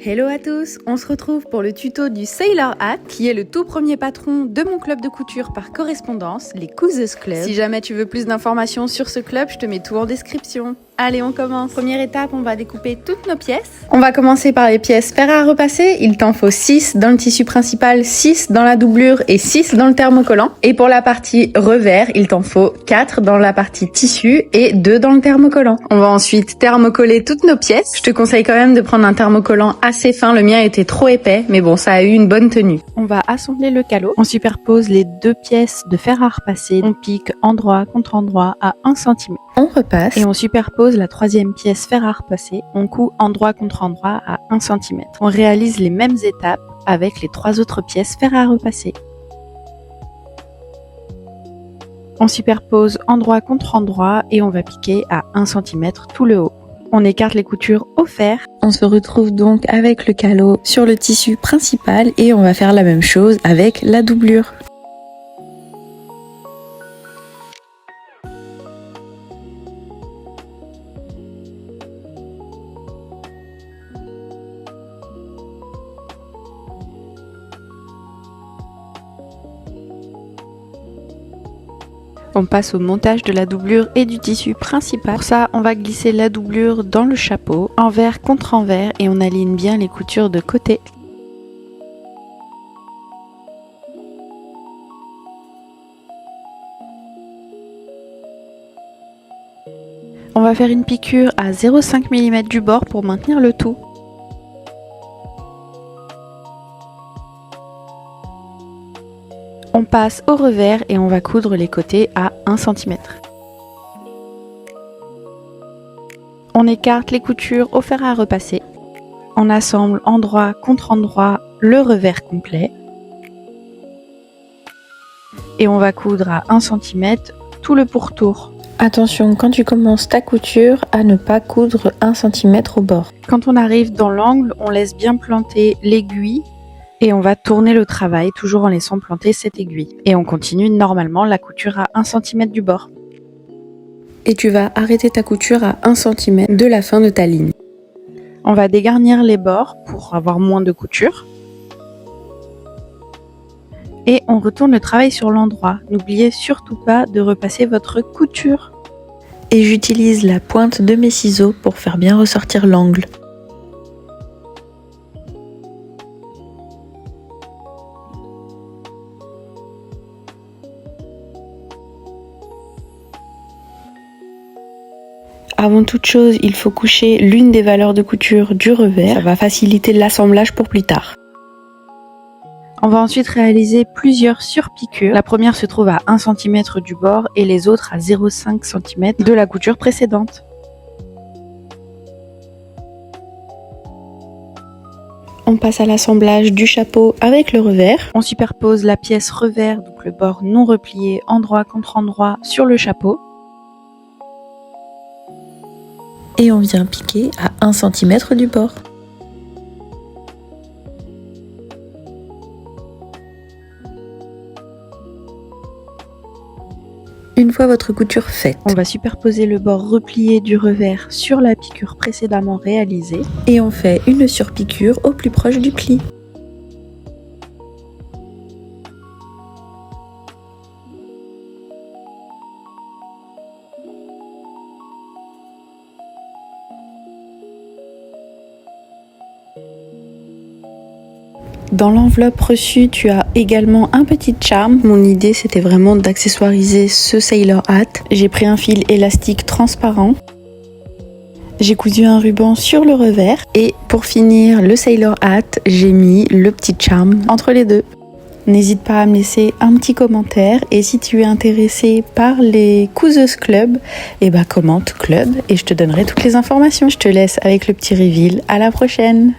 Hello à tous, on se retrouve pour le tuto du Sailor Hat, qui est le tout premier patron de mon club de couture par correspondance, les Couseuses Club. Si jamais tu veux plus d'informations sur ce club, je te mets tout en description. Allez, on commence. Première étape, on va découper toutes nos pièces. On va commencer par les pièces fer à repasser. Il t'en faut 6 dans le tissu principal, 6 dans la doublure et 6 dans le thermocollant. Et pour la partie revers, il t'en faut 4 dans la partie tissu et 2 dans le thermocollant. On va ensuite thermocoller toutes nos pièces. Je te conseille quand même de prendre un thermocollant assez fin. Le mien était trop épais, mais bon, ça a eu une bonne tenue. On va assembler le calot. On superpose les 2 pièces de fer à repasser. On pique endroit contre endroit à 1 cm. On repasse et on superpose la 3e pièce fer à repasser. On coud endroit contre endroit à 1 cm. On réalise les mêmes étapes avec les 3 autres pièces fer à repasser. On superpose endroit contre endroit et on va piquer à 1 cm tout le haut. On écarte les coutures au fer. On se retrouve donc avec le calot sur le tissu principal et on va faire la même chose avec la doublure. On passe au montage de la doublure et du tissu principal. Pour ça, on va glisser la doublure dans le chapeau, envers contre envers, et on aligne bien les coutures de côté. On va faire une piqûre à 0,5 mm du bord pour maintenir le tout. On passe au revers et on va coudre les côtés à 1 cm. On écarte les coutures au fer à repasser. On assemble endroit contre endroit le revers complet. Et on va coudre à 1 cm tout le pourtour. Attention, quand tu commences ta couture, à ne pas coudre 1 cm au bord. Quand on arrive dans l'angle, on laisse bien planter l'aiguille. Et on va tourner le travail, toujours en laissant planter cette aiguille. Et on continue normalement la couture à 1 cm du bord. Et tu vas arrêter ta couture à 1 cm de la fin de ta ligne. On va dégarnir les bords pour avoir moins de couture. Et on retourne le travail sur l'endroit. N'oubliez surtout pas de repasser votre couture. Et j'utilise la pointe de mes ciseaux pour faire bien ressortir l'angle. Avant toute chose, il faut coucher l'une des valeurs de couture du revers. Ça va faciliter l'assemblage pour plus tard. On va ensuite réaliser plusieurs surpiqûres. La première se trouve à 1 cm du bord et les autres à 0,5 cm de la couture précédente. On passe à l'assemblage du chapeau avec le revers. On superpose la pièce revers, donc le bord non replié, endroit contre endroit sur le chapeau. Et on vient piquer à 1 cm du bord. Une fois votre couture faite, on va superposer le bord replié du revers sur la piqûre précédemment réalisée et on fait une surpiqûre au plus proche du pli. Dans l'enveloppe reçue, tu as également un petit charme. Mon idée, c'était vraiment d'accessoiriser ce Sailor Hat. J'ai pris un fil élastique transparent. J'ai cousu un ruban sur le revers. Et pour finir le Sailor Hat, j'ai mis le petit charme entre les deux. N'hésite pas à me laisser un petit commentaire. Et si tu es intéressé par les Couseuses Club, commente club et je te donnerai toutes les informations. Je te laisse avec le petit reveal. À la prochaine!